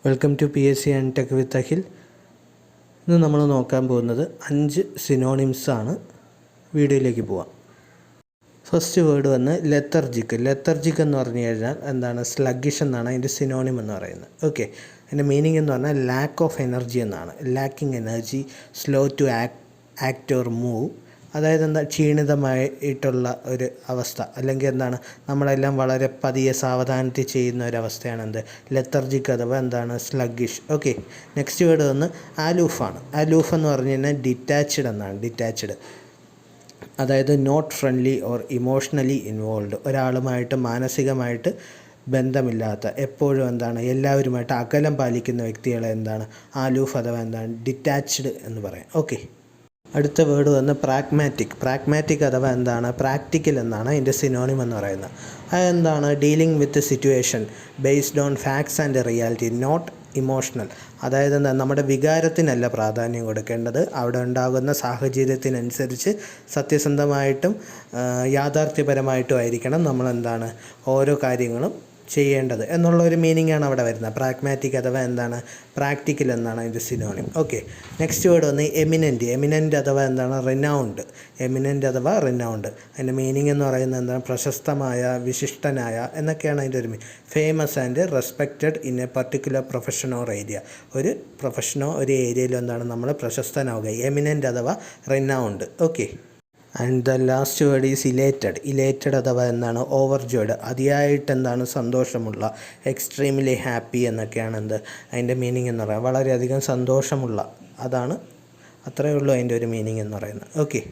Welcome to PSC and tech with Akhil. ഇന്ന് നമ്മൾ നോക്കാൻ പോകുന്നത് 5 സിനോണിംസ് ആണ്. വീഡിയോയിലേക്ക് പോവാം. ഫസ്റ്റ് വേർഡ് വന്ന് ലെത്തർജിക്. ലെത്തർജിക് എന്ന് പറഞ്ഞു കഴിഞ്ഞാൽ എന്താണ്? സ്ലഗ്ഗിഷ് എന്നാണ് അതിൻ്റെ സിനോണിം എന്ന് പറയുന്നത്. ഓക്കെ, അതിൻ്റെ മീനിങ് എന്ന് പറഞ്ഞാൽ ലാക്ക് ഓഫ് എനർജി എന്നാണ്. Lacking energy, slow to act or move. അതായത് എന്താ? ക്ഷീണിതമായിട്ടുള്ള ഒരു അവസ്ഥ, അല്ലെങ്കിൽ എന്താണ്? നമ്മളെല്ലാം വളരെ പതിയെ സാവധാനത്തിൽ ചെയ്യുന്ന ഒരവസ്ഥയാണ് എന്ത്? ലെത്തർജിക് അഥവാ എന്താണ്? സ്ലഗ്ഗിഷ്. ഓക്കെ, നെക്സ്റ്റ് വേർഡ് വന്ന് ആലൂഫാണ്. ആലൂഫ് എന്ന് പറഞ്ഞു കഴിഞ്ഞാൽ ഡിറ്റാച്ച്ഡ് എന്നാണ്. ഡിറ്റാച്ച്ഡ് അതായത് not friendly or emotionally involve. ഒരാളുമായിട്ട് മാനസികമായിട്ട് ബന്ധമില്ലാത്ത, എപ്പോഴും എന്താണ്? എല്ലാവരുമായിട്ട് അകലം പാലിക്കുന്ന വ്യക്തികളെ എന്താണ്? ആലൂഫ് അഥവാ എന്താണ്? ഡിറ്റാച്ച്ഡ് എന്ന് പറയാം. ഓക്കെ, അടുത്ത വേർഡ് വന്ന് പ്രാഗ്മാറ്റിക്. പ്രാഗ്മാറ്റിക് അഥവാ എന്താണ്? പ്രാക്ടിക്കൽ എന്നാണ് അതിൻ്റെ സിനോണിം എന്ന് പറയുന്നത്. അതെന്താണ്? Dealing with situation based on facts and reality, not emotional. അതായത് എന്താ? നമ്മുടെ വികാരത്തിനല്ല പ്രാധാന്യം കൊടുക്കേണ്ടത്, അവിടെ ഉണ്ടാകുന്ന സാഹചര്യത്തിനനുസരിച്ച് സത്യസന്ധമായിട്ടും യാഥാർത്ഥ്യപരമായിട്ടും ആയിരിക്കണം നമ്മളെന്താണ് ഓരോ കാര്യങ്ങളും ചെയ്യേണ്ടത് എന്നുള്ള ഒരു മീനിങ്ങാണ് അവിടെ വരുന്നത്. പ്രാഗ്മാറ്റിക് അഥവാ എന്താണ്? പ്രാക്ടിക്കൽ എന്നാണ് അതിൻ്റെ സിനോണിം. ഓക്കെ, നെക്സ്റ്റ് വേർഡ് വന്ന് എമിനൻ്റ്. എമിനൻ്റ് അഥവാ എന്താണ്? റിനൗണ്ട്. എമിനൻ്റ് അഥവാ റിനൗണ്ട്. അതിൻ്റെ മീനിങ് എന്ന് പറയുന്നത് എന്താണ്? പ്രശസ്തമായ, വിശിഷ്ടനായ എന്നൊക്കെയാണ് അതിൻ്റെ ഒരു famous and respected in A particular profession or area. ഒരു പ്രൊഫഷനോ ഒരു ഏരിയയിലോ എന്താണ് നമ്മൾ പ്രശസ്തനാവുക. എമിനൻ്റ് അഥവാ renowned. Okay, and the last word is ഇലേറ്റഡ്. ഇലേറ്റഡ് അഥവാ എന്താണ്? ഓവർജോയ്ഡ്. അതിയായിട്ട് എന്താണ്? സന്തോഷമുള്ള, എക്സ്ട്രീംലി ഹാപ്പി എന്നൊക്കെയാണ് എന്ത്? അതിൻ്റെ മീനിങ് എന്ന് പറയുന്നത്. വളരെയധികം സന്തോഷമുള്ള, അതാണ്, അത്രയേ ഉള്ളൂ അതിൻ്റെ ഒരു മീനിങ് എന്ന് പറയുന്നത്. ഓക്കെ.